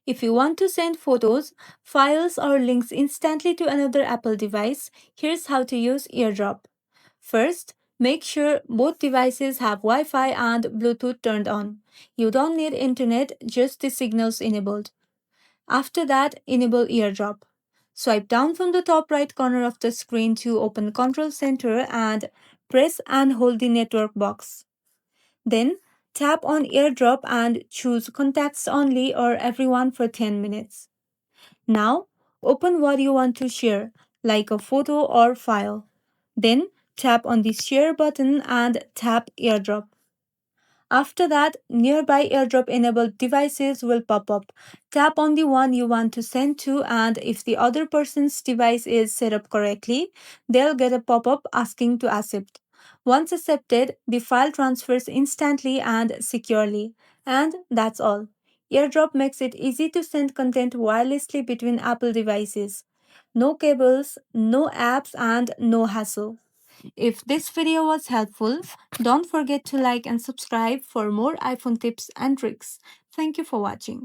If you want to send photos, files, or links instantly to another Apple device, here's how to use AirDrop. First, make sure both devices have Wi Fi and Bluetooth turned on. You don't need internet, just the signals enabled. After that, enable AirDrop. Swipe down from the top right corner of the screen to open Control Center and press and hold the network box. Then, tap on AirDrop and choose Contacts Only or Everyone for 10 minutes. Now, open what you want to share, like a photo or file. Then, tap on the Share button and tap AirDrop. After that, nearby AirDrop enabled devices will pop up. Tap on the one you want to send to, and if the other person's device is set up correctly, they'll get a pop up asking to accept. Once accepted, the file transfers instantly and securely. And that's all. AirDrop makes it easy to send content wirelessly between Apple devices. No cables, no apps, and no hassle. If this video was helpful, don't forget to like and subscribe for more iPhone tips and tricks. Thank you for watching.